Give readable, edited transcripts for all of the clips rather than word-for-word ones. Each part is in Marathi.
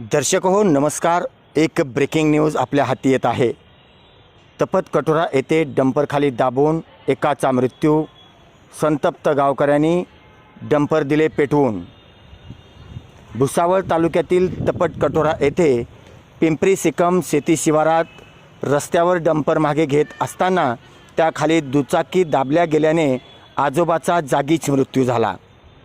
दर्शक हो नमस्कार. एक ब्रेकिंग न्यूज आपल्या हाती येत आहे. तपत कटोरा येथे डंपरखाली दाबून एकाचा मृत्यू. संतप्त गावकऱ्यांनी डंपर दिले पेटवून. भुसावळ तालुक्यातील तपत कटोरा येथे पिंपरी सिकम शेती शिवारात रस्त्यावर डंपर मागे घेत असताना त्याखाली दुचाकी दाबल्या गेल्याने आजोबाचा जागीच मृत्यू झाला.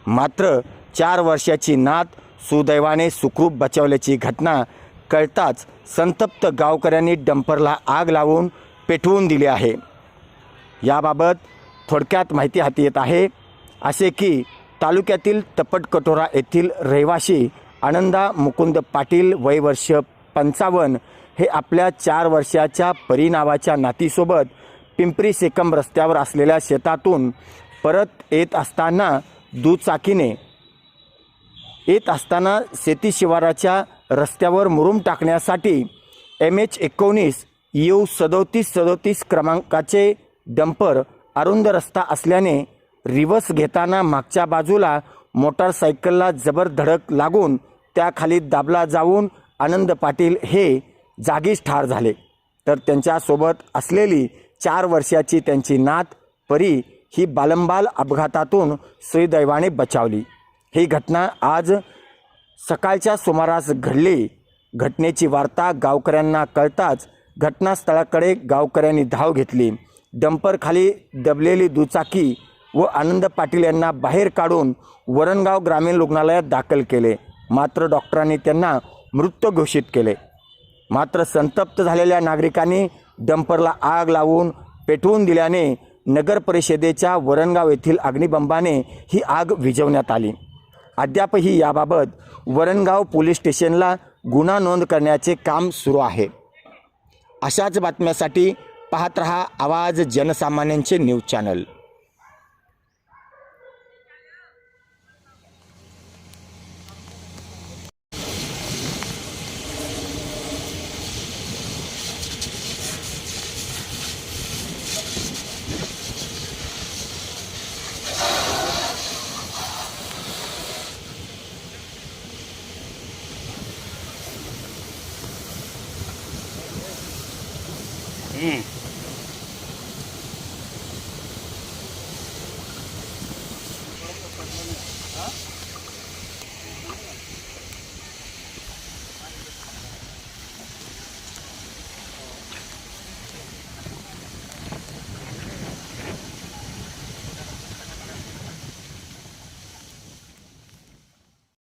मात्र 4 वर्षाची नात सुदैवाने सुखरूप बचावल्याची घटना कळताच संतप्त गावकऱ्यांनी डंपरला आग लावून पेटवून दिली आहे. याबाबत थोडक्यात माहिती हाती येत आहे. असे की तालुक्यातील तपत कटोरा येथील रहिवासी आनंदा मुकुंद पाटील वय वर्ष 55 हे आपल्या 4 वर्षाच्या परी नावाच्या नातीसोबत पिंपरी सेकम रस्त्यावर असलेल्या शेतातून परत येत असताना शेती शिवाराच्या रस्त्यावर मुरुम टाकण्यासाठी MH19 EU 3737 क्रमांकाचे डंपर अरुंद रस्ता असल्याने रिव्हर्स घेताना मागच्या बाजूला मोटारसायकलला जबर धडक लागून त्याखाली दाबला जाऊन आनंद पाटील हे जागीच ठार झाले. तर त्यांच्यासोबत असलेली 4 वर्षाची त्यांची नात परी ही बालंबाल अपघातातून सुदैवाने बचावली. ही घटना आज सकाळच्या सुमारास घडली. घटनेची वार्ता गावकऱ्यांना कळताच घटनास्थळाकडे गावकऱ्यांनी धाव घेतली. डंपरखाली दबलेली दुचाकी व आनंद पाटील यांना बाहेर काढून वरणगाव ग्रामीण रुग्णालयात दाखल केले. मात्र डॉक्टरांनी त्यांना मृत घोषित केले. मात्र संतप्त झालेल्या नागरिकांनी डंपरला आग लावून पेटवून दिल्याने नगर परिषदेच्या वरणगाव येथील अग्निबंबाने ही आग विझवण्यात आली. अद्यापही याबाबत वरणगाव पोलीस स्टेशनला गुन्हा नोंद करण्याचे काम सुरू आहे. अशाच बातम्यासाठी पाहत रहा आवाज जनसामान्यांचे न्यूज चॅनल.